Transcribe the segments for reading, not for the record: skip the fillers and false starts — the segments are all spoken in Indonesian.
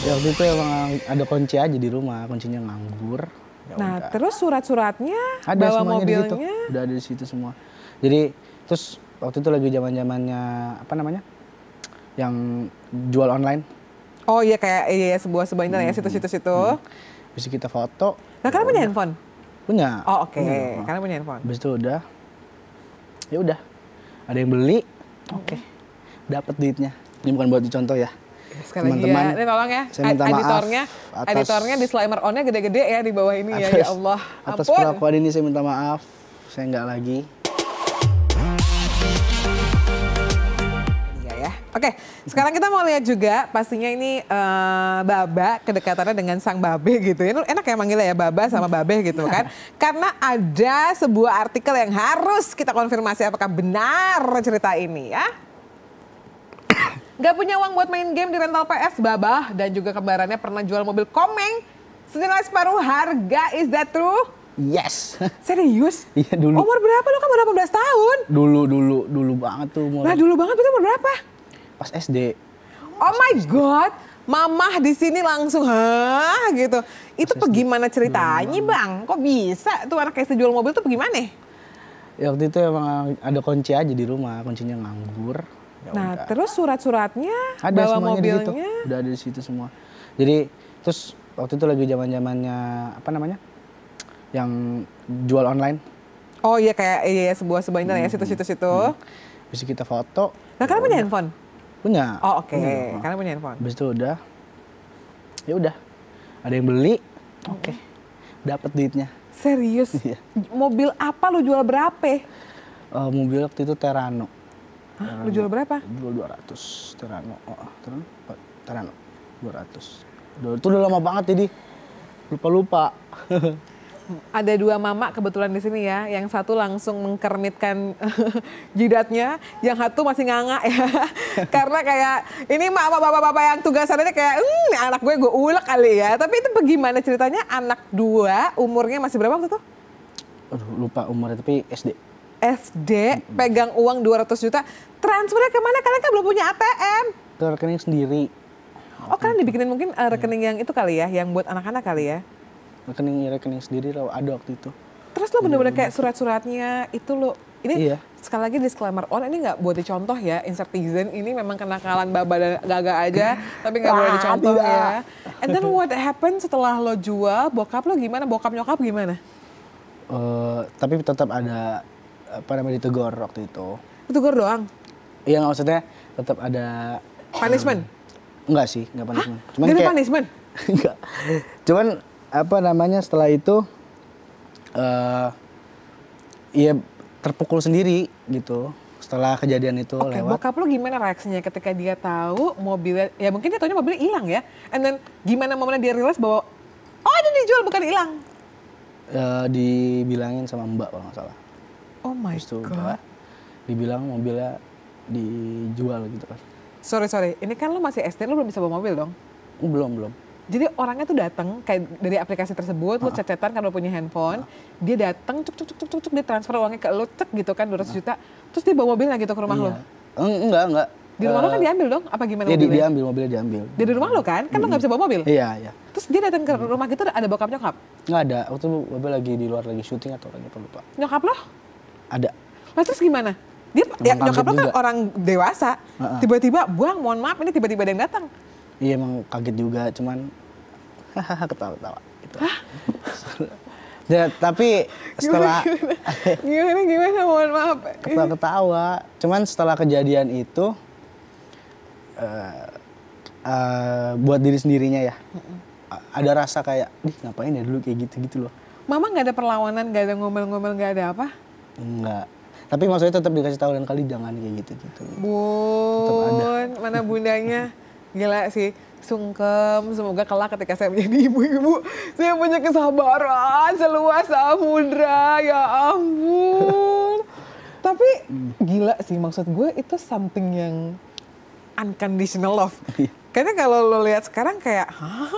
Ya waktu itu emang ada kunci aja di rumah, kuncinya nganggur. Ya Nah, udah. terus surat-suratnya, Ada bawa semuanya di situ. mobilnya. Udah ada di situ semua. Jadi terus waktu itu lagi zamannya apa namanya? Yang jual online. Oh iya kayak iya sebuah ini ya situs-situs itu. Bisa kita foto. Nah, ya kalian punya udah. handphone? Punya. Oh oke, Punya dong. kalian punya handphone. Habis itu udah. Ya udah. Ada yang beli. Oke. Dapat duitnya. Ini bukan buat dicontoh ya. Sekali lagi Teman-teman, ya, ini tolong ya, saya minta maaf atas- editornya disclaimer on-nya gede-gede ya di bawah ini ya Allah. Atas Ampun. perlakuan ini saya minta maaf. Saya nggak lagi. Iya ya. Oke, sekarang kita mau lihat juga pastinya ini Baba kedekatannya dengan sang babe gitu ya. Enak ya manggilnya ya Baba sama babe gitu kan. Karena ada sebuah artikel yang harus kita konfirmasi apakah benar cerita ini ya. Gak punya uang buat main game di rental PS, Baba dan juga kembarannya pernah jual mobil Komeng senilai separuh harga. Is that true? Yes. Serius? Iya dulu. Umur berapa? Lo kan baru 18 tahun. Dulu banget tuh umur. Nah dulu banget itu umur berapa? Pas SD. Oh my God, mamah di sini langsung hah gitu. Itu bagaimana ceritanya bang? Kok bisa tuh anak kayak jual mobil tuh bagaimana? Ya waktu itu emang ada kunci aja di rumah, kuncinya nganggur. Ya Nah udah. terus surat-suratnya, Ada bawa semuanya di situ. mobilnya. Udah ada di situ semua. Jadi terus waktu itu lagi zamannya apa namanya? Yang jual online. Oh iya kayak iya sebuah ini ya situs-situs itu. Bisa kita foto. Nah kalian punya handphone? Punya. Oh oke, Punya dong. kalian punya handphone. Habis itu udah. Ya udah. Ada yang beli. Oke. Dapat duitnya. Serius? Iya. Mobil apa lu jual berapa? Mobil waktu itu Terano. Hah, lu jual berapa? Jual 200 Terano. Terano 200. Itu udah lama banget jadi lupa-lupa. Ada dua mama kebetulan di sini ya, yang satu langsung mengkermitkan jidatnya, yang satu masih nganga ya. Karena kayak ini mak bapak-bapak yang tugasannya kayak anak gue ulek kali ya. Tapi itu bagaimana ceritanya anak dua umurnya masih berapa waktu itu? Aduh, lupa umurnya tapi SD. SD, pegang uang 200 juta, transfernya kemana? Kalian kan belum punya ATM. Ke rekening sendiri. Oh kalian dibikinin mungkin rekening yang itu kali ya, yang buat anak-anak kali ya. Rekening sendiri loh, ada waktu itu. Terus lo bener-bener kayak surat-suratnya itu lo, ini Iya. sekali lagi disclaimer on, ini nggak buat dicontoh ya, Insertizen ini memang kenakalan Baba dan Gaga aja, tapi nggak boleh dicontoh ya. And then what happened setelah lo jual, bokap lo gimana, bokap nyokap gimana? Tapi tetap ada apa namanya ditegur waktu itu. Tegur doang? Iya nggak maksudnya tetap ada Punishment? enggak sih, enggak punishment. Cuman Gak ada kayak punishment? enggak. Cuman apa namanya setelah itu ya terpukul sendiri gitu setelah kejadian itu Oke, lewat. bokap lo gimana reaksinya ketika dia tahu mobilnya, ya mungkin dia taunya mobilnya hilang ya. And then gimana momennya dia realize bahwa, oh ini dijual bukan hilang. Dibilangin sama Mbak kalau nggak salah. Oh my Terus tuh God. Mbak dibilang mobilnya dijual gitu kan. Sorry, ini kan lo masih SD, lo belum bisa bawa mobil dong? Belum. Jadi orangnya tuh datang kayak dari aplikasi tersebut, lo cecetan kan lo punya handphone, dia datang cuk dia transfer uangnya ke lo cek gitu kan 200 juta, terus dia bawa mobilnya gitu ke rumah lo. Enggak. Di rumah lo kan diambil dong? Apa gimana Iya mobilnya? mobilnya diambil. Dari rumah lo kan? Kan lo nggak bisa bawa mobil. Iya. Terus dia datang ke rumah gitu ada bokap nyokap? Nggak ada. Waktu itu mobil lagi di luar lagi syuting atau lagi apa lupa. Nyokap lo? Ada. Lah terus gimana? Dia ya, Emang nyokap lo kaget kan juga. orang dewasa, tiba-tiba buang, mohon maaf ini tiba-tiba ada yang datang. Iya emang kaget juga, cuman ketawa-ketawa gitu. Ya, tapi setelah Gimana mohon maaf. ketawa-ketawa, cuman setelah kejadian itu buat diri sendirinya ya, ada rasa kayak, ngapain ya dulu kayak gitu loh. Mama nggak ada perlawanan, nggak ada ngomel-ngomel, nggak ada apa? Enggak. Tapi maksudnya tetap dikasih tahu dan kali jangan kayak gitu. Bun, mana bundanya? Gila sih, sungkem. Semoga kelak ketika saya menjadi ibu-ibu, saya punya kesabaran seluas samudra. Ya ampun. Tapi gila sih, maksud gue itu something yang unconditional love. Karena kalau lo lihat sekarang kayak, hah?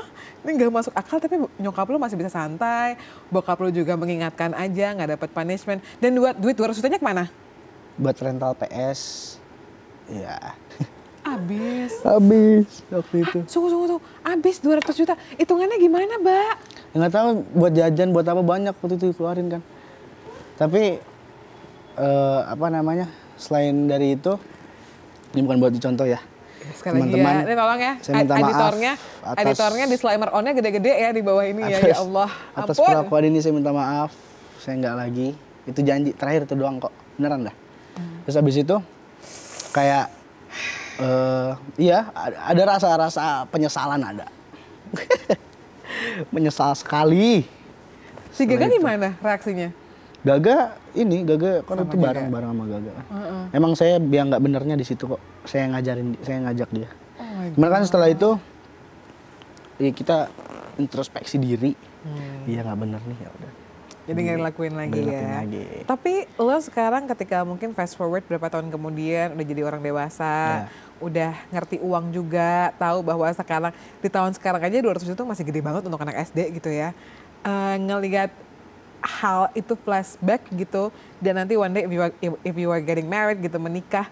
Ini gak masuk akal, tapi nyokap lo masih bisa santai, bokap lo juga mengingatkan aja, gak dapat punishment. Dan duit 200 jutanya kemana? Buat rental PS, ya. Habis waktu itu. Tunggu. Habis 200 juta. Hitungannya gimana, Mbak? Ya, nggak tahu buat jajan buat apa banyak waktu itu keluarin kan. Tapi apa namanya? Selain dari itu, ini bukan buat dicontoh ya. Sekali lagi ya, ini tolong ya, editornya disclaimer on-nya gede-gede ya di bawah ini ya Allah. Atas perlakuan ini saya minta maaf, saya nggak lagi. Itu janji terakhir itu doang kok, beneran dah. Terus habis itu kayak iya ada rasa-rasa penyesalan ada. Menyesal sekali. Si Gaga gimana reaksinya? Gaga kan itu bareng sama Gaga. Emang saya biar nggak benernya di situ kok. Saya ngajak dia. Cuman kan setelah itu ya kita introspeksi diri. Iya nggak bener nih ya udah. Jadi nggak dilakuin lagi ya. Tapi lo sekarang ketika mungkin fast forward berapa tahun kemudian udah jadi orang dewasa, udah ngerti uang juga, tahu bahwa sekarang di tahun sekarang aja 200 juta masih gede banget untuk anak SD gitu ya. Ngelihat hal itu flashback gitu, dan nanti one day if you are getting married gitu, menikah,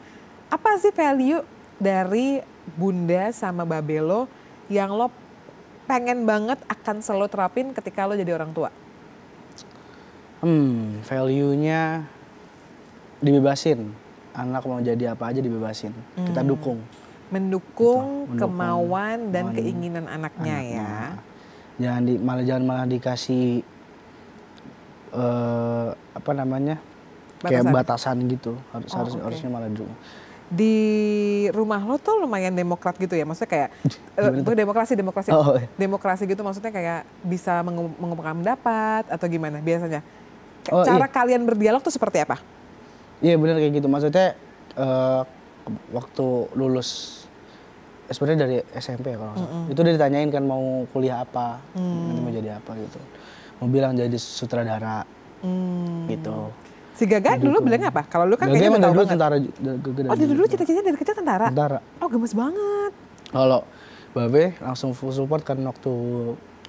apa sih value dari Bunda sama Babelo yang lo pengen banget akan selalu terapin ketika lo jadi orang tua? Value-nya dibebasin. Anak mau jadi apa aja dibebasin. Kita dukung. Mendukung kemauan dan keinginan anaknya ya. Jangan malah dikasih apa namanya? Kayak batasan gitu. Harusnya malah dukung. Di rumah lo tuh lumayan demokrat gitu ya, maksudnya kayak demokrasi gitu, maksudnya kayak bisa mengungkapkan pendapat atau gimana biasanya? Cara kalian berdialog tuh seperti apa? Iya benar kayak gitu, maksudnya waktu lulus sebenarnya dari SMP ya kalau nggak salah, itu udah ditanyain kan mau kuliah apa, nanti mau jadi apa gitu, mau bilang jadi sutradara gitu. Si Gaga dulu bilangnya apa? Kalau lu kan kayaknya udah tahu banget. Tentara. Oh dulu cita-citanya dari kecil tentara? Tentara. Oh gemes banget. Kalau Babe langsung full support kan waktu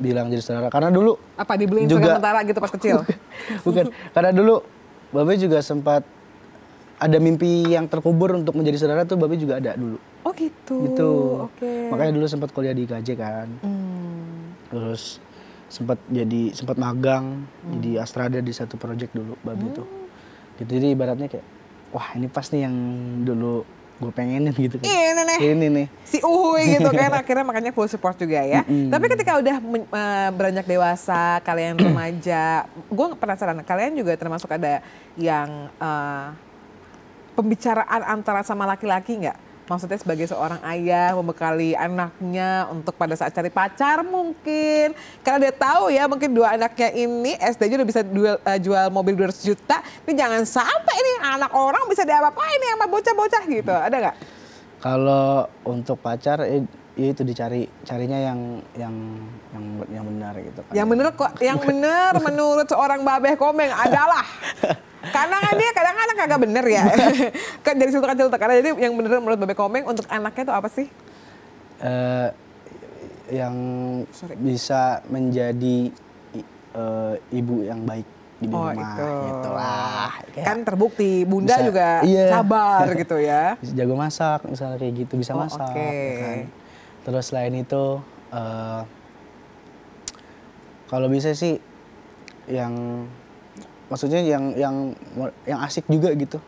bilang jadi saudara. Karena dulu apa dibeliin seragam tentara gitu pas kecil? Bukan. Karena dulu Babe juga sempat ada mimpi yang terkubur untuk menjadi saudara tuh Babe juga ada dulu. Oh gitu. Gitu. Oke. Makanya dulu sempat kuliah di IKJ kan. Terus sempat magang jadi Astrada di satu project dulu Babe tuh. Gitu, jadi ibaratnya kayak wah ini pas nih yang dulu gue pengenin gitu kan. Ini nih. Si Uhuy gitu kan, akhirnya makanya full support juga ya. Tapi ketika udah beranjak dewasa, kalian remaja, gue penasaran, kalian juga termasuk ada yang pembicaraan antara sama laki-laki nggak? Maksudnya sebagai seorang ayah membekali anaknya untuk pada saat cari pacar mungkin. Karena dia tahu ya mungkin dua anaknya ini SD aja udah bisa jual mobil 200 juta. Ini jangan sampai ini anak orang bisa diapa-apain nih sama bocah-bocah gitu. Ada nggak? Kalau untuk pacar ya itu carinya yang benar gitu kan. Yang benar menurut seorang Babeh Komeng adalah karena kan dia kadang-kadang kagak bener ya. Kan dari situ kecil karena jadi yang bener menurut Babeh Komeng untuk anaknya itu apa sih? Yang bisa menjadi ibu yang baik di rumah gitu lah. Kan terbukti Bunda bisa, juga sabar gitu ya. Jago masak misalnya kayak gitu, bisa masak ya kan. Terus selain itu kalau bisa sih yang maksudnya yang asik juga gitu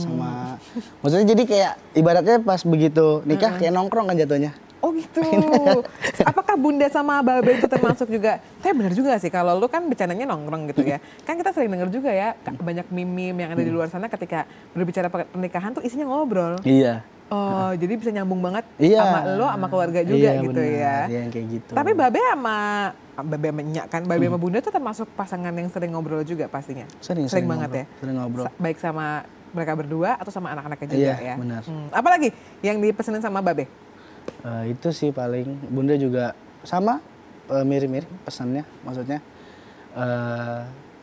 sama maksudnya jadi kayak ibaratnya pas begitu nikah kayak nongkrong kan jatuhnya. Oh gitu. Apakah Bunda sama Babe itu termasuk juga? Tapi benar juga sih kalau lu kan bercandanya nongkrong gitu ya. Kan kita sering dengar juga ya banyak meme yang ada di luar sana ketika berbicara pernikahan tuh isinya ngobrol. Iya. Oh, jadi bisa nyambung banget sama lo sama keluarga juga gitu bener. Ya. Iya, kayak gitu. Tapi Babe sama Bunda tuh termasuk pasangan yang sering ngobrol juga pastinya. Sering banget ngobrol, ya. Sering ngobrol. Baik sama mereka berdua atau sama anak-anaknya juga ya. Iya, benar. Apalagi yang dipesenin sama Babe? Itu sih paling. Bunda juga sama mirip-mirip pesannya, maksudnya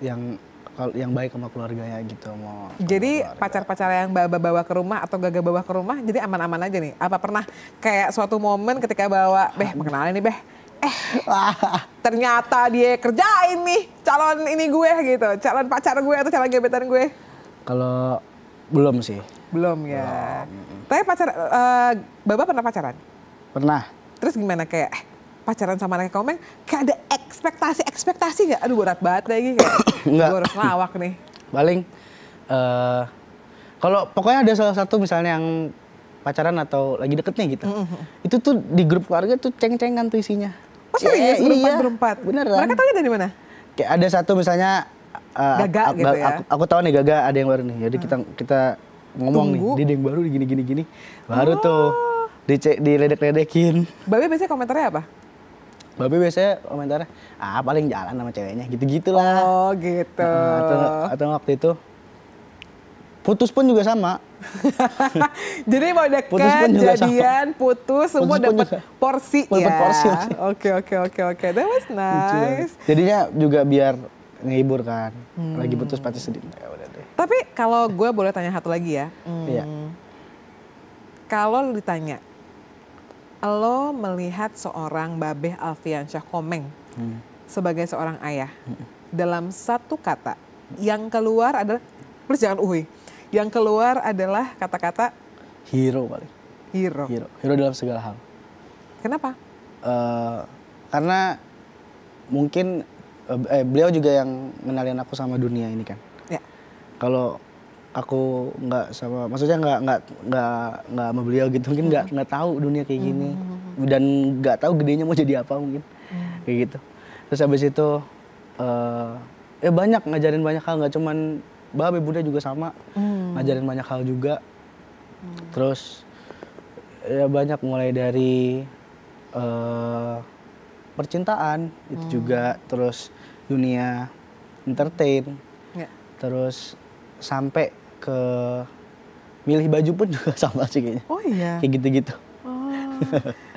yang baik sama keluarganya gitu. Jadi pacar-pacar yang bawa ke rumah atau Gaga bawa ke rumah jadi aman-aman aja nih? Apa pernah kayak suatu momen ketika bawa, perkenalan nih ternyata dia kerjain nih calon ini gue gitu, calon pacar gue atau calon gebetan gue? Kalau Belum sih. Belum ya. Tapi Baba pernah pacaran? Pernah. Terus gimana kayak pacaran sama anak Komeng kayak ada ekspektasi nggak? Aduh berat banget lagi kayak Enggak. gue harus ngelawak nih. Paling kalau pokoknya ada salah satu misalnya yang pacaran atau lagi deket nih gitu. Itu tuh di grup keluarga tuh ceng-cengan tuh isinya. Oh serius? Berempat? Beneran. Mereka tahu dari mana? Kayak ada satu misalnya Gaga gitu ya? Aku tahu nih Gaga ada yang baru nih. Jadi kita ngomong nih, dia ada yang baru gini. Baru tuh diledek-ledekin. Babe biasanya komentarnya apa? Babe biasanya komentarnya, paling jalan sama ceweknya, gitu-gitulah. Oh gitu. Atau waktu itu, putus pun juga sama. Jadi mau dekat, jadian, putus, semua dapat porsi ya? Dapat porsi. Oke. That was nice. Jadinya juga biar ngehibur kan. Lagi putus pasti sedih. Ya udah deh. Tapi kalau gue boleh tanya satu lagi ya. Iya. Kalau ditanya, lo melihat seorang Babe Alfiansyah Komeng sebagai seorang ayah, dalam satu kata, yang keluar adalah, please jangan uhui, yang keluar adalah kata-kata hero paling. Hero Dalam segala hal. Kenapa? Karena mungkin beliau juga yang ngenalin aku sama dunia ini kan. Ya. Kalau aku nggak sama, maksudnya nggak sama beliau gitu, mungkin nggak tahu dunia kayak gini dan nggak tahu gedenya mau jadi apa mungkin kayak gitu. Terus habis itu banyak ngajarin banyak hal, nggak cuman Babe, Bunda juga sama ngajarin banyak hal juga. Terus ya banyak mulai dari percintaan itu juga, terus dunia entertain, terus sampai ke milih baju pun juga sama sih kayaknya. Oh iya? Kayak gitu-gitu.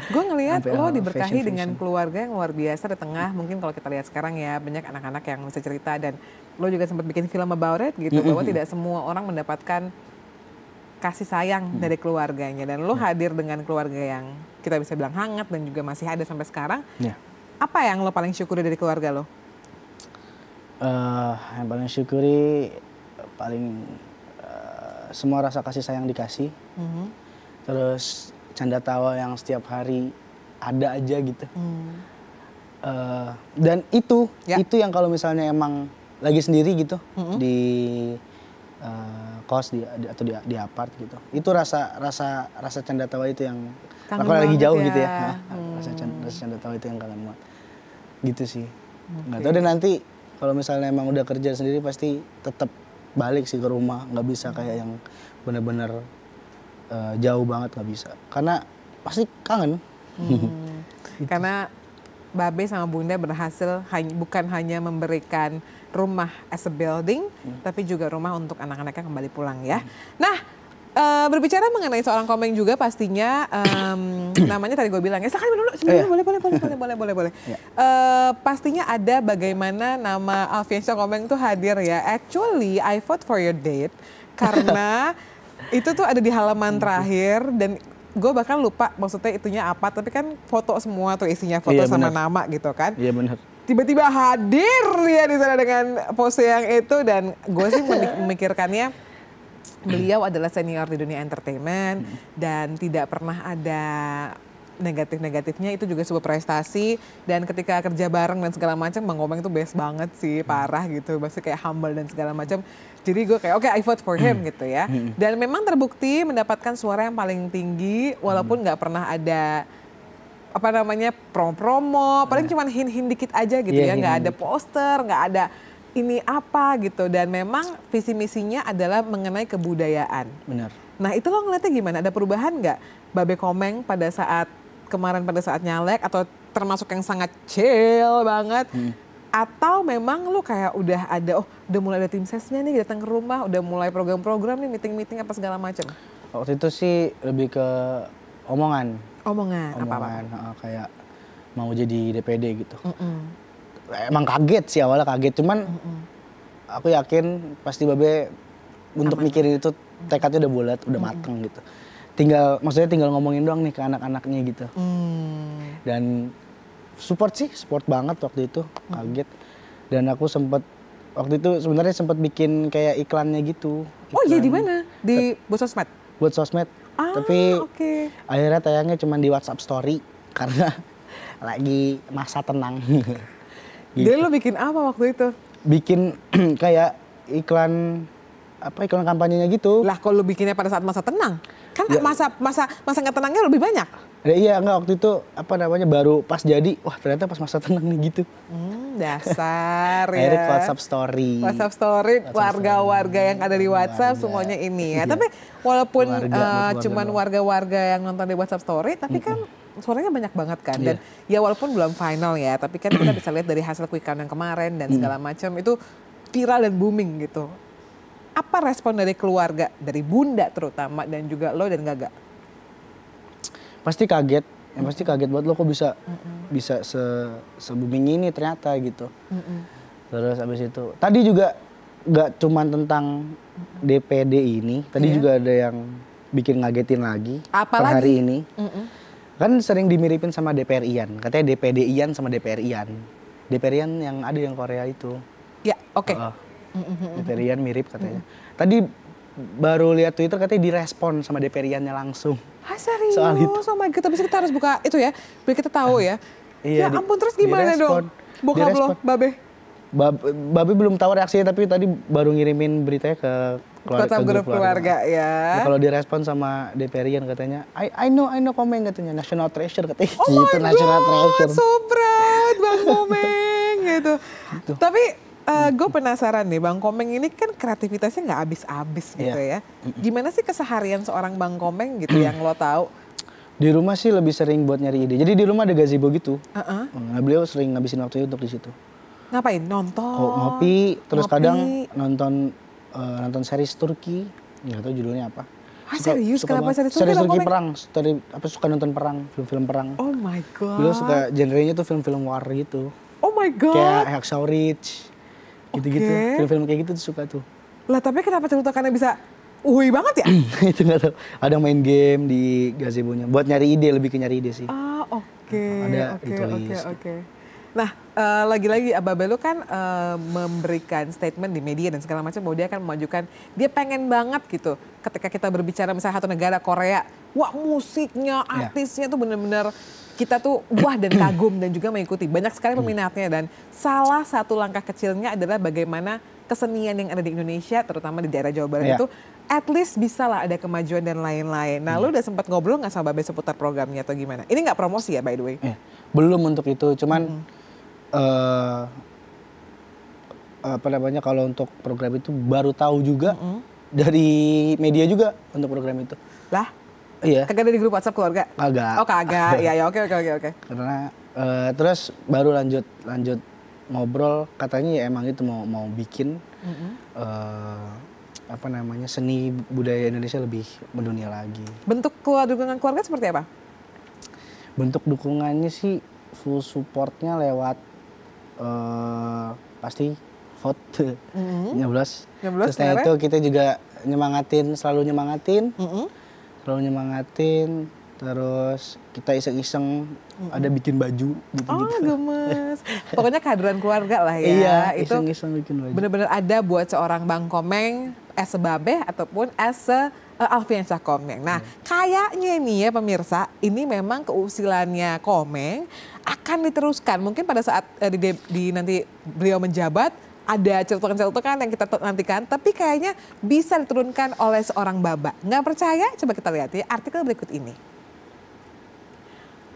Gue ngelihat lo diberkahi fashion. dengan keluarga yang luar biasa di tengah. Mungkin kalau kita lihat sekarang ya banyak anak-anak yang bisa cerita, dan lo juga sempat bikin film about it gitu, bahwa tidak semua orang mendapatkan kasih sayang dari keluarganya, dan lo hadir dengan keluarga yang kita bisa bilang hangat dan juga masih ada sampai sekarang. Apa yang lo paling syukuri dari keluarga lo? Yang paling syukuri semua rasa kasih sayang dikasih, terus canda tawa yang setiap hari ada aja gitu. Dan itu yang kalau misalnya emang lagi sendiri gitu di kos atau di apart gitu, itu rasa canda tawa itu yang aku lagi jauh gitu ya. Rasa canda tawa itu yang kangen banget gitu sih. Nggak tahu deh nanti kalau misalnya emang udah kerja sendiri pasti tetap balik sih ke rumah, nggak bisa kayak yang benar-benar jauh banget, nggak bisa, karena pasti kangen. Karena Babe sama Bunda berhasil bukan hanya memberikan rumah as a building, tapi juga rumah untuk anak-anaknya kembali pulang ya. Nah, berbicara mengenai seorang Komeng juga pastinya, namanya tadi gue bilang ya, silakan dulu, boleh. Pastinya ada bagaimana nama Alfiansyah Komeng tuh hadir ya. Actually, I vote for your date karena itu tuh ada di halaman terakhir, dan gue bahkan lupa maksudnya itunya apa, tapi kan foto semua tuh isinya foto sama nama gitu kan. Iya benar. Tiba-tiba hadir ya di sana dengan pose yang itu, dan gue sih memikirkannya beliau adalah senior di dunia entertainment dan tidak pernah ada negatif-negatifnya, itu juga sebuah prestasi. Dan ketika kerja bareng dan segala macam, Bang Komeng tuh best banget sih, parah gitu, pasti kayak humble dan segala macam. Jadi gue kayak oke, I vote for him gitu ya. Dan memang terbukti mendapatkan suara yang paling tinggi, walaupun nggak pernah ada apa namanya promo-promo, paling cuma hint-hint dikit aja gitu ya, nggak ada poster, nggak ada ini apa gitu. Dan memang visi misinya adalah mengenai kebudayaan. Benar. Nah itu lo ngeliatnya gimana? Ada perubahan nggak Babe Komeng pada saat kemarin pada saat nyalek, atau termasuk yang sangat chill banget, atau memang lu kayak udah mulai ada tim sesnya nih datang ke rumah, udah mulai program-program nih, meeting-meeting apa segala macam? Waktu itu sih lebih ke omongan apa? Kayak mau jadi DPD gitu. Emang kaget sih, awalnya kaget, cuman aku yakin pasti Babe untuk mikirin itu tekadnya udah bulat, udah mateng gitu. Maksudnya tinggal ngomongin doang nih ke anak-anaknya gitu. Dan support banget waktu itu, kaget. Dan aku waktu itu sebenarnya sempat bikin kayak iklannya gitu. Oh iya, di mana? buat sosmed? Buat sosmed. Tapi akhirnya tayangnya cuma di WhatsApp Story karena lagi masa tenang. Gitu. Jadi lo bikin apa waktu itu? Bikin kayak iklan kampanyenya gitu. Lah kalau lo bikinnya pada saat masa tenang, kan ya. masa nggak tenangnya lebih banyak. Iya enggak, waktu itu baru pas jadi, wah ternyata pas masa tenang nih gitu. Dasar ya. Akhirnya WhatsApp Story. WhatsApp Story, warga-warga yang ada di WhatsApp semuanya ini ya. Iya. Tapi walaupun cuman warga-warga yang nonton di WhatsApp Story, tapi kan suaranya banyak banget kan. Dan ya walaupun belum final ya, tapi kan kita bisa lihat dari hasil quick count yang kemarin dan segala macam itu viral dan booming gitu. Apa respon dari keluarga, dari bunda terutama dan juga lo dan Gaga? Pasti kaget, pasti kaget buat lo kok bisa se-booming ini ternyata gitu. Terus abis itu, tadi juga nggak cuma tentang DPD ini, tadi juga ada yang bikin ngagetin lagi. Apalagi? Per hari ini. Kan sering dimiripin sama DPR-ian, katanya DPD-ian sama DPR-ian. DPR-ian yang ada yang Korea itu. Ya, oke. DPR-ian mirip katanya. Tadi baru lihat Twitter katanya direspon sama DPR-iannya langsung. Serius? Soal itu. Oh my God, tapi kita harus buka itu ya, biar kita tahu ya. Iya, ya ampun, terus gimana dong? Bokap lo, Babe? Babe belum tahu reaksinya, tapi tadi baru ngirimin beritanya ke grup keluarga ya. Kalau direspon sama DPR-ian katanya, I know Komeng katanya, national treasure katanya. Oh gitu, my national God, treasure. so proud Bang Komeng gitu. Tapi gue penasaran nih, Bang Komeng ini kan kreativitasnya nggak habis-habis gitu ya. Gimana sih keseharian seorang Bang Komeng gitu yang lo tahu? Di rumah sih lebih sering buat nyari ide. Jadi di rumah ada gazebo gitu. Nah, beliau sering ngabisin waktu untuk di situ. Ngapain? Nonton? Ngopi, terus kadang nonton series Turki. Nggak tahu judulnya apa. Serius? Kenapa series Turki? Series Turki perang. Suka nonton perang, film-film perang. Oh my God. Beliau suka genrenya tuh film-film war gitu. Oh my God. Kayak Hacksaw Ridge. Gitu-gitu, film-film kayak gitu tuh suka tuh. Lah tapi kenapa ceritakannya bisa banget ya? Itu nggak tahu. Ada main game di gazebo-nya. Buat nyari ide, lebih ke nyari ide sih. Ada ditulis. Nah, lagi-lagi Babe lu kan memberikan statement di media dan segala macam bahwa dia akan memajukan, dia pengen banget gitu. Ketika kita berbicara misalnya satu negara Korea, wah musiknya, artisnya tuh bener-bener kita tuh wah dan kagum dan juga mengikuti. Banyak sekali peminatnya dan salah satu langkah kecilnya adalah bagaimana kesenian yang ada di Indonesia, terutama di daerah Jawa Barat itu, at least bisa lah ada kemajuan dan lain-lain. Nah lu udah sempat ngobrol nggak sama Babe seputar programnya atau gimana? Ini nggak promosi ya by the way? Belum untuk itu, cuman kalau untuk program itu baru tahu juga dari media juga untuk program itu. Lah? Iya. Kagak ada di grup WhatsApp keluarga? Kagak. Oh kagak, ya oke. Karena terus baru lanjut ngobrol, katanya ya emang itu mau bikin seni budaya Indonesia lebih mendunia lagi. Bentuk dukungan keluarga seperti apa? Bentuk dukungannya sih full supportnya lewat pasti vote nyoblos. Terus itu kita juga selalu nyemangatin. Terus kita iseng-iseng ada bikin baju gitu-gitu. Gemes. Pokoknya kehadiran keluarga lah ya. Iya, itu iseng-iseng bikin baju. Benar-benar ada buat seorang Bang Komeng as a Babe ataupun as a Alfiansyah Komeng. Nah, kayaknya nih ya pemirsa, ini memang keusilannya Komeng akan diteruskan. Mungkin pada saat nanti beliau menjabat, ada celutukan-celutukan yang kita nantikan, tapi kayaknya bisa diturunkan oleh seorang Baba. Nggak percaya? Coba kita lihat ya artikel berikut ini.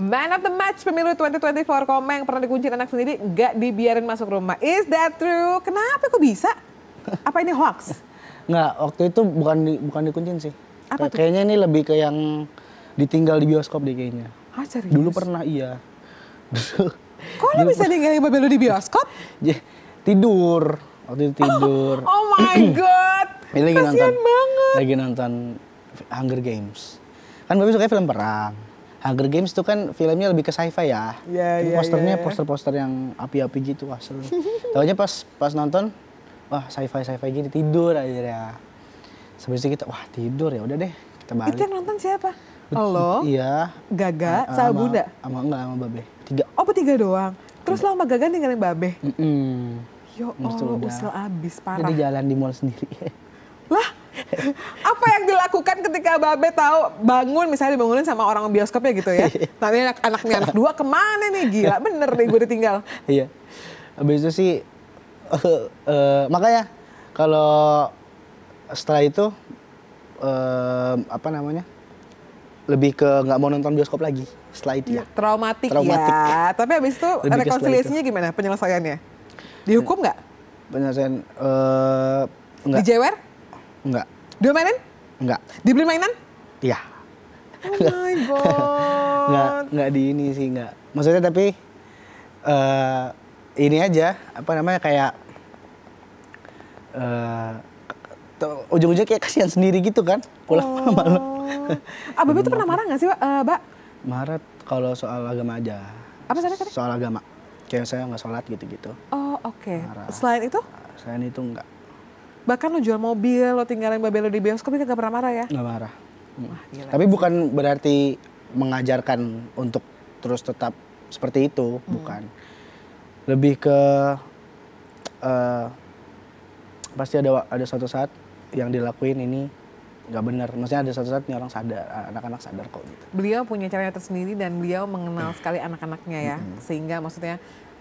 Man of the Match pemilu 2024 Komeng pernah dikuncin anak sendiri, nggak dibiarin masuk rumah. Is that true? Kenapa kok bisa? Apa ini hoax? Nggak, waktu itu bukan dikuncin sih. Apa tuh? Kayaknya ini lebih ke yang ditinggal di bioskop deh kayaknya. Serius? Dulu pernah iya. Kok lo bisa ninggalin Babe lu di bioskop? Tidur, waktu itu tidur. Oh my God, kasian banget. Lagi nonton Hunger Games. Kan Babe suka film perang. Hunger Games itu kan filmnya lebih ke sci-fi ya. Posternya poster-poster yang api-api gitu, wah seru. Taunya pas nonton, wah sci-fi gini, tidur akhirnya. Sebelum itu kita, wah tidur ya udah deh, kita balik. Itu yang nonton siapa? Lo? Iya. Gaga, sama Bunda? Sama Babe, 3. Oh bertiga doang? Terus lo sama Gaga ninggalin Babe? Ya Allah, usil abis, parah. Jadi jalan di mall sendiri. Lah, Apa yang dilakukan ketika Babe tahu bangun, misalnya dibangunin sama orang bioskopnya gitu ya. Nanti anaknya anak 2 kemana nih, gila bener deh gue ditinggal. Iya. Habis itu sih makanya kalau setelah itu apa namanya? Lebih ke nggak mau nonton bioskop lagi setelah itu ya. Traumatik ya. Tapi habis itu rekonsiliasinya gimana penyelesaiannya? Dihukum nggak? Penyelesaian enggak. Dijewer? Enggak. Diomelin? Enggak. Dibeli mainan? Iya. Oh my god. Enggak di ini sih enggak. Maksudnya tapi ini aja apa namanya kayak ujung-ujungnya kayak kasihan sendiri gitu kan pulang malam. Abang itu pernah marah nggak sih, Mbak? Marah kalau soal agama aja. Apa tadi? Soal agama. Kayak saya nggak sholat gitu-gitu. Oh oke. Selain itu? Selain itu enggak. Bahkan lo jual mobil, lo tinggalin Babe lo di bioskop, itu nggak pernah marah ya? Nggak marah. Wah, tapi bukan berarti mengajarkan untuk terus tetap seperti itu, bukan. Lebih ke pasti ada suatu saat yang dilakuin ini nggak benar. Maksudnya ada suatu saat ini orang sadar, anak-anak sadar kok gitu. Beliau punya caranya tersendiri dan beliau mengenal sekali anak-anaknya ya. Sehingga maksudnya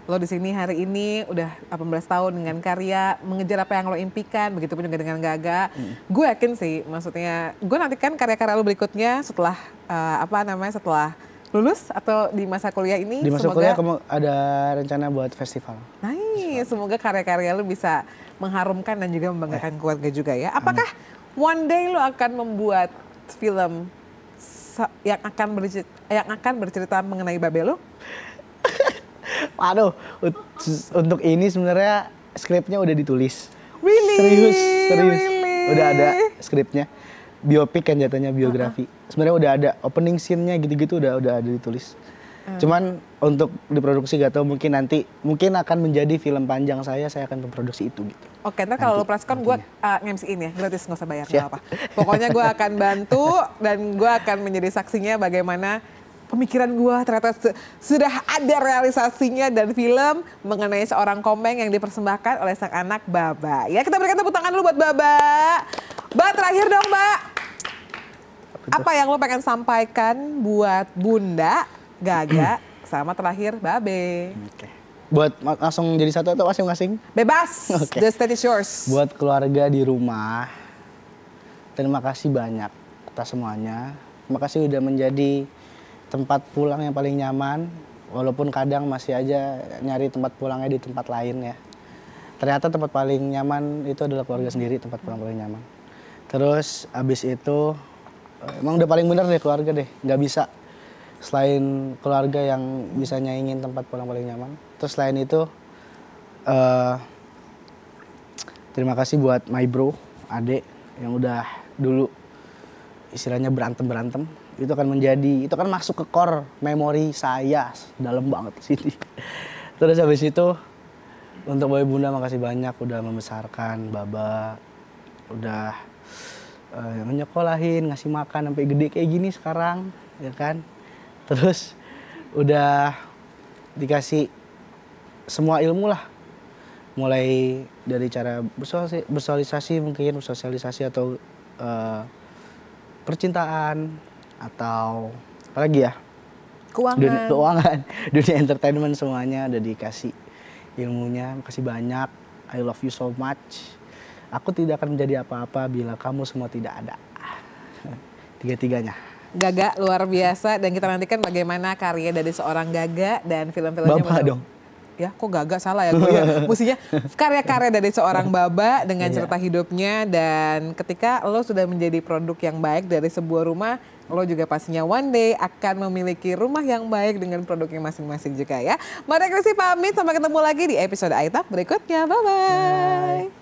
lo di sini hari ini udah 18 tahun dengan karya mengejar apa yang lo impikan, begitu pun juga dengan Gaga. Gue yakin sih, maksudnya gue nantikan karya-karya lo berikutnya setelah setelah lulus atau di masa kuliah ini. Di masa kuliah ada rencana buat festival. Nice, semoga karya-karya lo bisa mengharumkan dan juga membanggakan keluarga juga ya. Apakah one day lo akan membuat film yang akan bercerita mengenai Babe lo? Waduh, untuk ini sebenarnya skripnya udah ditulis. Really? Serius. Really? Udah ada skripnya. Biopik kan jatuhnya, biografi. Sebenarnya udah ada opening scene-nya gitu-gitu udah ada ditulis. Cuman untuk diproduksi gak tahu, mungkin akan menjadi film panjang saya akan memproduksi itu gitu. Oke, ntar kalau lo preskon gue nge-MC-in ya, gratis, nggak usah bayar, nggak apa. Pokoknya gue akan bantu dan gue akan menjadi saksinya bagaimana pemikiran gue ternyata sudah ada realisasinya dan film mengenai seorang komeng yang dipersembahkan oleh sang anak Baba. Ya, kita berikan tepuk tangan dulu buat Baba. Mbak, terakhir dong Mbak. Apa yang lo pengen sampaikan buat Bunda, Gaga, sama terakhir Babe? Oke. Buat langsung jadi satu atau masing-masing? Bebas, the stage is yours. Buat keluarga di rumah, terima kasih banyak atas semuanya. Terima kasih udah menjadi tempat pulang yang paling nyaman, walaupun kadang masih aja nyari tempat pulangnya di tempat lain ya. Ternyata tempat paling nyaman itu adalah keluarga sendiri, tempat pulang paling nyaman. Terus abis itu, emang udah paling bener deh keluarga deh, nggak bisa selain keluarga yang bisa nyaingin tempat pulang paling nyaman. Terus selain itu, terima kasih buat my bro, Ade, yang udah dulu istilahnya berantem. Itu akan masuk ke core memori saya dalam banget di sini. Terus habis itu untuk Boy Bunda makasih banyak udah membesarkan Baba, udah nyekolahin, ngasih makan sampai gede kayak gini sekarang, ya kan. Terus udah dikasih semua ilmu lah, mulai dari cara bersosialisasi atau percintaan atau apalagi ya, keuangan, dunia entertainment, semuanya udah dikasih ilmunya. Makasih banyak, I love you so much. Aku tidak akan menjadi apa-apa bila kamu semua tidak ada. Tiga-tiganya. Gaga luar biasa, dan kita nantikan bagaimana karya dari seorang Gaga dan film-filmnya. Bapak dong. Ya, kok Gaga salah ya gue ya. Mestinya karya-karya dari seorang Baba dengan cerita hidupnya, dan ketika lo sudah menjadi produk yang baik dari sebuah rumah, lo juga pastinya one day akan memiliki rumah yang baik dengan produknya masing-masing juga ya. Mari Krisi pamit, sampai ketemu lagi di episode iTalk berikutnya. Bye-bye.